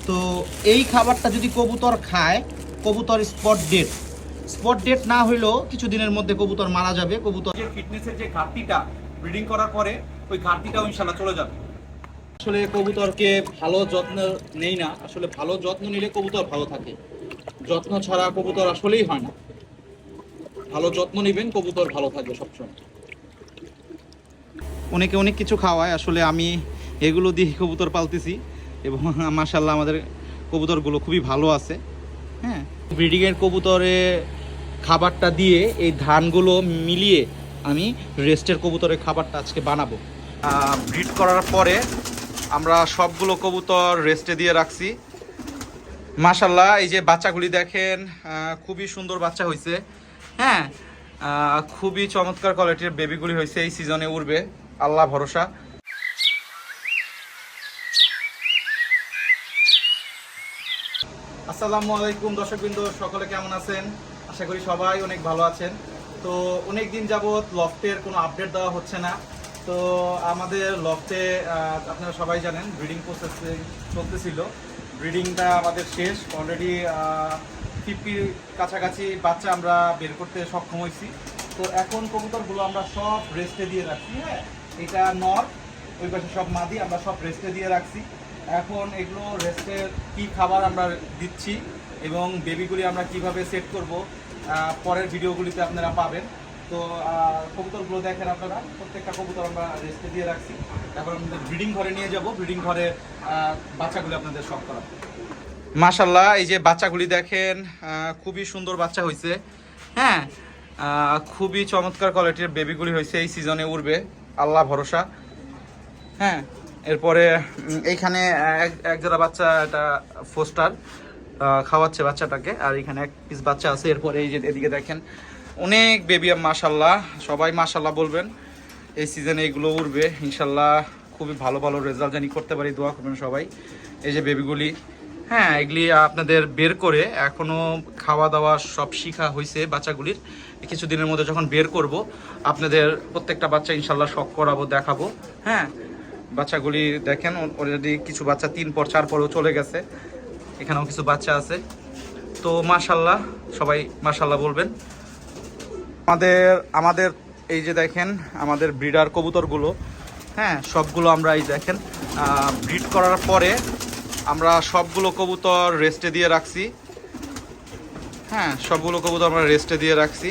তো এই খাবারটা যদি কবুতর খায়, কবুতর স্পট ডেট না হইলেও কিছুদিনের মধ্যে কবুতর মারা যাবে। কবুতর যে ফিটনেসের যে ঘাটতিটা ব্রিডিং করার পরে ওই ঘাটতিটাও ইনশাল্লাহ চলে যাবে। আসলে কবুতরকে ভালো যত্ন নেই না, আসলে ভালো যত্ন নিলে কবুতর ভালো থাকে, যত্ন ছাড়া কবুতর আসলেই হয় না। ভালো যত্ন নেবেন, কবুতর ভালো থাকবে সবসময়। অনেকে অনেক কিছু খাওয়ায়, আসলে আমি এগুলো দিয়ে কবুতর পালতেছি এবং মাশাআল্লাহ আমাদের কবুতরগুলো খুবই ভালো আছে। হ্যাঁ, ব্রিডিংয়ের কবুতরে খাবারটা দিয়ে এই ধানগুলো মিলিয়ে আমি রেস্টের কবুতরের খাবারটা আজকে বানাবো। ব্রিড করার পরে আমরা সবগুলো কবুতর রেস্টে দিয়ে রাখছি। মাশাআল্লাহ এই যে বাচ্চাগুলি দেখেন, খুবই সুন্দর বাচ্চা হয়েছে। হ্যাঁ, খুবই চমৎকার কোয়ালিটির বেবিগুলি হয়েছে, এই সিজনে উড়বে, আল্লাহ ভরসা। আসসালামু আলাইকুম দর্শকবৃন্দ, সকলে কেমন আছেন? আশা করি সবাই অনেক ভালো আছেন। তো অনেক দিন যাবত লফটের কোনো আপডেট দেওয়া হচ্ছে না। তো আমাদের লফটে আপনারা সবাই জানেন ব্রিডিং প্রসেসিং চলতেছিল। ব্রিডিংটা আমাদের শেষ অলরেডি, 50 কাছাকাছি বাচ্চা আমরা বের করতে সক্ষম হয়েছি। তো এখন কবুতরগুলো আমরা সব রেস্টে দিয়ে রাখছি। হ্যাঁ, এটা নর, ওই পাশে সব মাদি, আমরা সব রেস্টে দিয়ে রাখছি। এখন এগুলো রেস্টের কি খাবার আমরা দিচ্ছি এবং বেবিগুলি আমরা কিভাবে সেট করব পরের ভিডিওগুলিতে আপনারা পাবেন। তো কবুতরগুলো দেখেন আপনারা, প্রত্যেকটা কবুতর আমরা রেস্টে দিয়ে রাখছি। এখন আমাদের ব্রিডিং ঘরে নিয়ে যাব, ব্রিডিং ঘরে বাচ্চাগুলি আপনাদের সব করাবো। মাশাআল্লাহ এই যে বাচ্চাগুলি দেখেন, খুবই সুন্দর বাচ্চা হয়েছে। হ্যাঁ, খুবই চমৎকার কোয়ালিটির বেবিগুলি হয়েছে, এই সিজনে উড়বে, আল্লাহ ভরসা। হ্যাঁ, এরপরে এইখানে এক জোড়া বাচ্চা, এটা ফোস্টার খাওয়াচ্ছে বাচ্চাটাকে, আর এখানে এক পিস বাচ্চা আছে। এরপরে এই যে এদিকে দেখেন অনেক বেবি, মাশাআল্লাহ, সবাই মাশাআল্লাহ বলবেন। এই সিজনে এগুলো উড়বে ইনশাল্লাহ, খুবই ভালো ভালো রেজাল্ট জানি করতে পারি, দোয়া করবেন সবাই। এই যে বেবিগুলি, হ্যাঁ, এগুলি আপনাদের বের করে এখনও খাওয়া দাওয়া সব শিখা হয়েছে বাচ্চাগুলির। কিছুদিনের মধ্যে যখন বের করব আপনাদের প্রত্যেকটা বাচ্চা ইনশাল্লাহ শখ করাবো, দেখাবো। হ্যাঁ, বাচ্চাগুলি দেখেন অলরেডি কিছু বাচ্চা 3 পর 4 পরেও চলে গেছে, এখানেও কিছু বাচ্চা আছে। তো মাশাআল্লাহ, সবাই মাশাআল্লাহ বলবেন। আমাদের এই যে দেখেন আমাদের ব্রিডার কবুতরগুলো, হ্যাঁ, সবগুলো আমরা এই দেখেন ব্রিড করার পরে আমরা সবগুলো কবুতর রেস্টে দিয়ে রাখছি। হ্যাঁ, সবগুলো কবুতর আমরা রেস্টে দিয়ে রাখছি।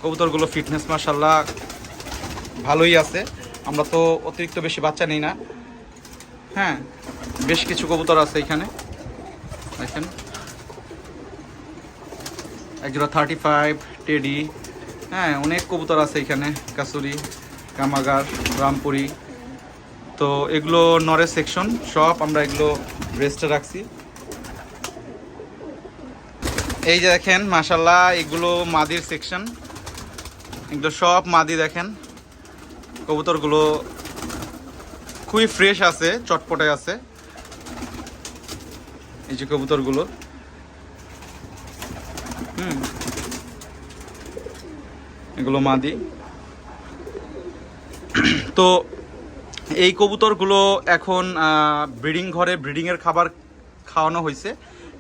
কবুতরগুলো ফিটনেস মাশাআল্লাহ ভালোই আছে। আমরা তো অতিরিক্ত বেশি বাচ্চা নেই না। হ্যাঁ, বেশ কিছু কবুতর আছে এখানে দেখেন, একজোড়া 35 টেডি। হ্যাঁ, অনেক কবুতর আছে এখানে, কাসুরি, কামাগার, রামপুরি। তো এগুলো নরের সেকশন, সব আমরা এগুলো রেস্টে রাখছি। এই যে দেখেন মাশাআল্লাহ এগুলো মাদির সেকশন, এগুলো সব মাদি। দেখেন কবুতরগুলো খুবই ফ্রেশ আছে, চটপটে আছে। এই যে কবুতরগুলো, এগুলো মাদি। তো এই কবুতরগুলো এখন ব্রিডিং ঘরে ব্রিডিংয়ের খাবার খাওয়ানো হয়েছে।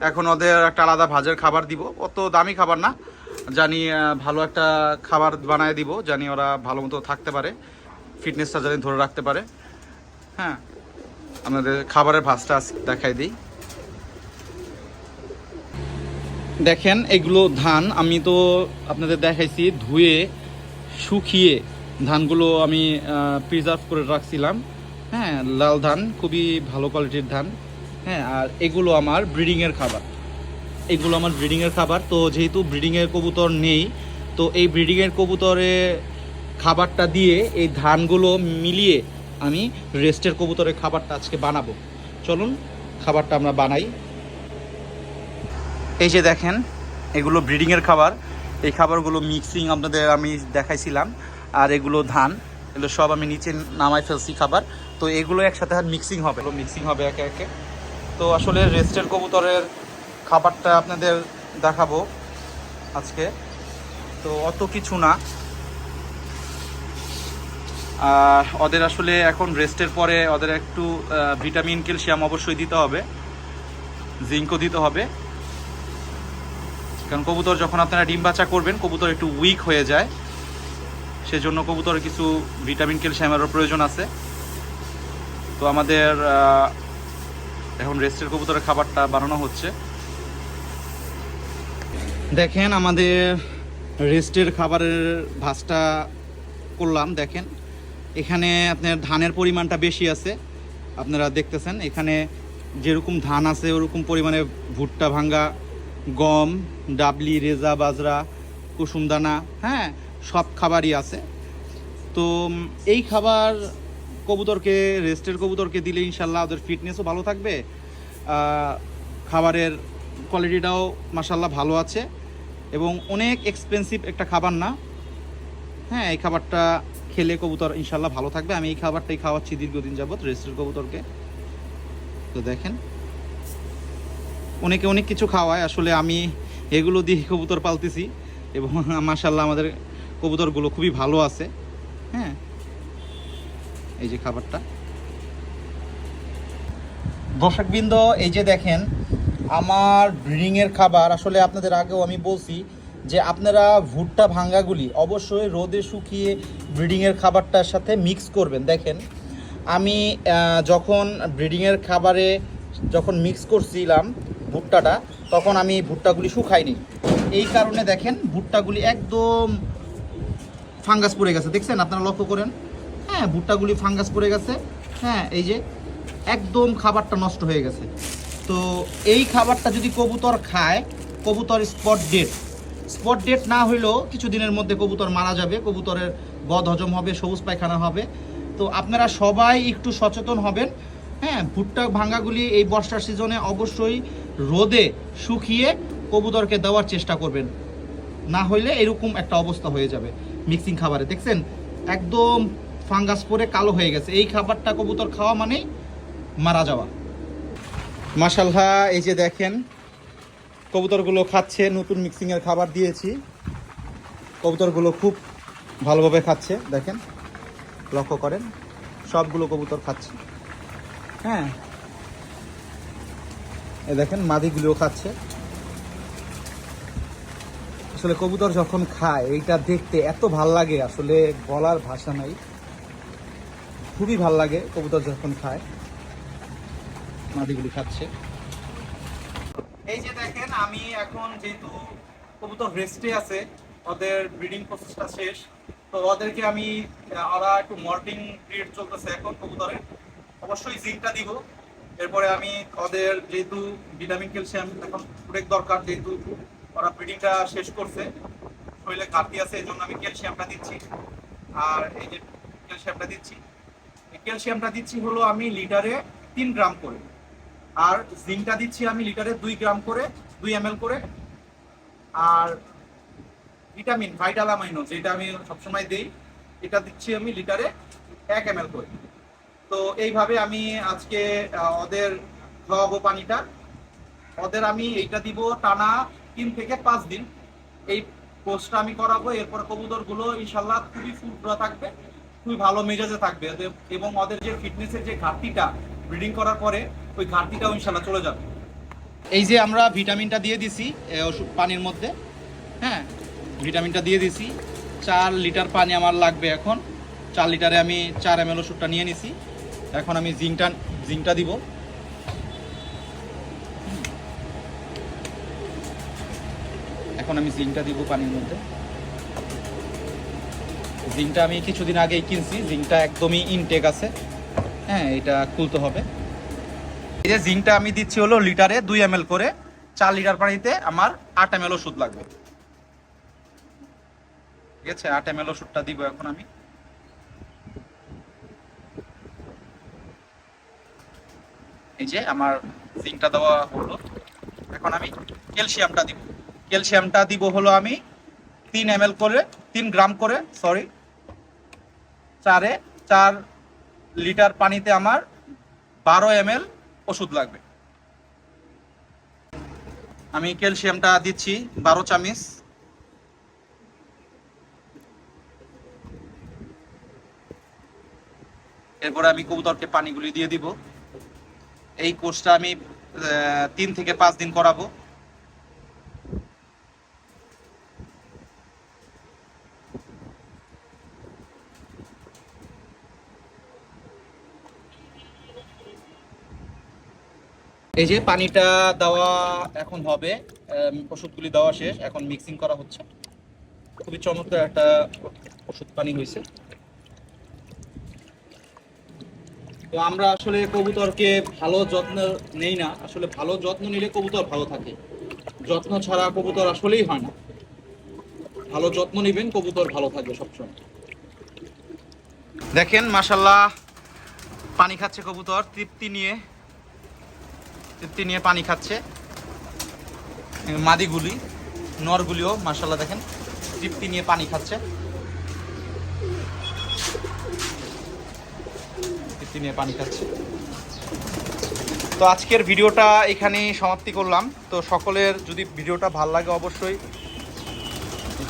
এখন ওদের একটা আলাদা ভাজের খাবার দিব, অত দামি খাবার না, জানি ভালো একটা খাবার বানায় দিব, জানি ওরা ভালো মতো থাকতে পারে, ফিটনেসটা জানি ধরে রাখতে পারে। হ্যাঁ, আপনাদের খাবারের ভাজটা দেখাই দিই। দেখেন এগুলো ধান, আমি তো আপনাদের দেখাইছি ধুয়ে শুকিয়ে ধানগুলো আমি প্রিজার্ভ করে রাখছিলাম। হ্যাঁ, লাল ধান, খুবই ভালো কোয়ালিটির ধান। হ্যাঁ, আর এগুলো আমার ব্রিডিংয়ের খাবার, এগুলো আমার ব্রিডিংয়ের খাবার। তো যেহেতু ব্রিডিংয়ের কবুতর নেই, তো এই ব্রিডিংয়ের কবুতরে খাবারটা দিয়ে এই ধানগুলো মিলিয়ে আমি রেস্টের কবুতরের খাবারটা আজকে বানাবো। চলুন খাবারটা আমরা বানাই। এই যে দেখেন এগুলো ব্রিডিংয়ের খাবার, এই খাবারগুলো মিক্সিং আপনাদের আমি দেখাইছিলাম। আর এগুলো ধান, এগুলো সব আমি নিচে নামাই ফেলছি খাবার। তো এগুলো একসাথে মিক্সিং হবে, মিক্সিং হবে একে একে। তো আসলে রেস্টের কবুতরের খাবারটা আপনাদের দেখাবো আজকে, তো অত কিছু না। আর ওদের আসলে এখন রেস্টের পরে ওদের একটু ভিটামিন ক্যালসিয়াম অবশ্যই দিতে হবে, জিঙ্কও দিতে হবে, কারণ কবুতর যখন আপনারা ডিম বাচ্চা করবেন কবুতর একটু উইক হয়ে যায়, সেজন্য কবুতরের কিছু ভিটামিন ক্যালসিয়ামেরও প্রয়োজন আছে। তো আমাদের এখন রেস্টের কবুতরের খাবারটা বানানো হচ্ছে। দেখেন আমাদের রেস্টের খাবারের ভাজটা করলাম। দেখেন এখানে আপনার ধানের পরিমাণটা বেশি আছে, আপনারা দেখতেছেন এখানে যেরকম ধান আছে ওরকম পরিমাণে ভুট্টা ভাঙ্গা, গম, ডাবলি, রেজা, বাজরা, কুসুমদানা, হ্যাঁ সব খাবারই আছে। তো এই খাবার কবুতরকে, রেস্টের কবুতরকে দিলে ইনশাল্লাহ ওদের ফিটনেসও ভালো থাকবে, খাবারের কোয়ালিটিটাও মাশাল্লাহ ভালো আছে এবং অনেক এক্সপেন্সিভ একটা খাবার না। হ্যাঁ এই খাবারটা খেলে কবুতর ইনশাল্লাহ ভালো থাকবে। আমি এই খাবারটাই খাওয়াচ্ছি দীর্ঘদিন যাবত রেস্টের কবুতরকে। তো দেখেন অনেকে অনেক কিছু খাওয়ায়, আসলে আমি এগুলো দিয়ে কবুতর পালতেছি এবং মাশাল্লাহ আমাদের কবুতরগুলো খুবই ভালো আছে। হ্যাঁ এই যে খাবারটা দর্শকবৃন্দ, এই যে দেখেন আমার ব্রিডিংয়ের খাবার। আসলে আপনাদের আগেও আমি বলছি যে আপনারা ভুট্টা ভাঙ্গাগুলি অবশ্যই রোদে শুকিয়ে ব্রিডিংয়ের খাবারটার সাথে মিক্স করবেন। দেখেন আমি যখন ব্রিডিংয়ের খাবারে যখন মিক্স করছিলাম ভুট্টাটা, তখন আমি ভুট্টাগুলি শুকাইনি, এই কারণে দেখেন ভুট্টাগুলি একদম ফাঙ্গাস পড়ে গেছে। দেখছেন আপনারা লক্ষ্য করেন, হ্যাঁ ভুট্টাগুলি ফাঙ্গাস পড়ে গেছে। হ্যাঁ এই যে একদম খাবারটা নষ্ট হয়ে গেছে। তো এই খাবারটা যদি কবুতর খায়, কবুতর স্পট ডেট না হইলেও কিছুদিনের মধ্যে কবুতর মারা যাবে, কবুতরের বদ হজম হবে, সবুজ পায়খানা হবে। তো আপনারা সবাই একটু সচেতন হবেন। হ্যাঁ ভুট্টা ভাঙ্গাগুলি এই বর্ষার সিজনে অবশ্যই রোদে শুকিয়ে কবুতরকে দেওয়ার চেষ্টা করবেন, না হইলে এরকম একটা অবস্থা হয়ে যাবে। মিক্সিং খাবারে দেখছেন একদম ফাঙ্গাস পরে কালো হয়ে গেছে, এই খাবারটা কবুতর খাওয়া মানেই মারা যাওয়া। মাশাআল্লাহ এই যে দেখেন কবুতরগুলো খাচ্ছে, নতুন মিক্সিংয়ের খাবার দিয়েছি, কবুতরগুলো খুব ভালোভাবে খাচ্ছে। দেখেন লক্ষ্য করেন সবগুলো কবুতর খাচ্ছে। হ্যাঁ এই দেখেন মাদিগুলোও খাচ্ছে। আসলে কবুতর যখন খায় এইটা দেখতে এত ভাল লাগে, আসলে বলার ভাষা নাই, খুবই ভাল লাগে কবুতর যখন খায়। মাদিগুলি খাচ্ছে। এই যে দেখেন আমি এখন যেহেতু কবুতর রেস্টে আছে, ওদের ব্রিডিং প্রসেসটা শেষ, তো ওদেরকে আমি ওরা একটু মর্নিং ব্রিড চলতেছে এখন কবুতরের, অবশ্যই জিঙ্কটা দিব। এরপরে আমি ওদের যেহেতু ভিটামিন ক্যালসিয়াম এখন অনেক দরকার, যেহেতু ওরা ব্রিডিংটা শেষ করছে, শরীরে ঘাটতি আছে, এই জন্য আমি ক্যালসিয়ামটা দিচ্ছি। আর এই যে ক্যালসিয়ামটা দিচ্ছি হলো আমি লিটারে 3 গ্রাম করে, আর জিঙ্কটা দিচ্ছি আমি লিটারে 2 গ্রাম করে, 2 ml করে। আর ভিটামিন ভাইটাল অ্যামাইনো যেটা আমি সবসময় দেই, এটা দিচ্ছি আমি লিটারে 1 ml করে। তো এইভাবে আমি আজকে ওদের খাওয়াবো পানিটা। ওদের আমি এইটা দিব টানা 3 থেকে 5 দিন, এই কোর্সটা আমি করাবো। এরপর কবুতরগুলো ইনশাল্লাহ খুবই ফুরফুরা থাকবে, খুবই ভালো মেজাজে থাকবে, এবং ওদের যে ফিটনেসের যে ঘাটতিটা ব্রিডিং করার পরে ওই ঘাটতিটাও ইনশাল্লাহ চলে যাবে। এই যে আমরা ভিটামিনটা দিয়ে দিছি ওষুধ পানির মধ্যে। হ্যাঁ ভিটামিনটা দিয়ে দিছি, 4 লিটার পানি আমার লাগবে এখন। 4 লিটারে আমি 4 ml ওষুধটা নিয়ে নিছি। এখন আমি জিঙ্কটা দিব। এখন আমি জিঙ্কটা দিব পানির মধ্যে। জিঙ্কটা আমি কিছুদিন আগেই কিনছি, জিঙ্কটা একদমই ইনটেক আছে। হ্যাঁ এটা খুলতে হবে। এই যে জিঙ্কটা আমি দিচ্ছি হলো লিটারে 2 ml করে, 4 লিটার পানিতে আমার 8 ml ওষুধ লাগবে। ঠিক আছে 8 ml ওষুধটা দিব এখন আমি। এই যে আমার জিঙ্কটা দেওয়া হলো, এখন আমি ক্যালসিয়ামটা দিব হলো আমি 3 ml করে, 3 গ্রাম করে, সরি 4 লিটার পানিতে আমার 12 ml ওষুধ লাগবে। আমি ক্যালসিয়ামটা দিচ্ছি 12 চামচ। এরপরে আমি কবুতরকে পানিগুলি দিয়ে দিব। এই কোর্সটা আমি 3 থেকে 5 দিন করাবো। এই যে পানিটা দেওয়া এখন হবে, ওষুধগুলি দেওয়া শেষ, এখন মিক্সিং করা হচ্ছে। খুবই চমৎকার একটা ওষুধ পানি হয়েছে। তো আমরা আসলে কবুতরকে ভালো যত্ন নেই না, আসলে ভালো যত্ন নিলে কবুতর ভালো থাকে, যত্ন ছাড়া কবুতর আসলেই হয় না। ভালো যত্ন নেবেন, কবুতর ভালো থাকবে সবসময়। দেখেন মাশাআল্লাহ পানি খাচ্ছে কবুতর, তৃপ্তি নিয়ে পানি খাচ্ছে। মাদিগুলি নরগুলিও মাশাআল্লাহ দেখেন তৃপ্তি নিয়ে পানি খাচ্ছে, তৃপ্তি নিয়ে পানি খাচ্ছে। তো আজকের ভিডিওটা এখানেই সমাপ্তি করলাম। তো সকলের যদি ভিডিওটা ভালো লাগে অবশ্যই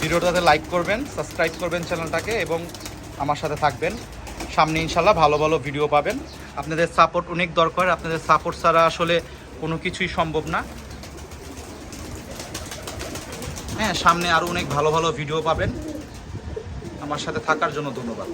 ভিডিওটাতে লাইক করবেন, সাবস্ক্রাইব করবেন চ্যানেলটাকে এবং আমার সাথে থাকবেন। সামনে ইনশাল্লাহ ভালো ভালো ভিডিও পাবেন। আপনাদের সাপোর্ট অনেক দরকার, আপনাদের সাপোর্ট ছাড়া আসলে কোনো কিছুই সম্ভব না। হ্যাঁ, সামনে আরও অনেক ভালো ভালো ভিডিও পাবেন। আমার সাথে থাকার জন্য ধন্যবাদ।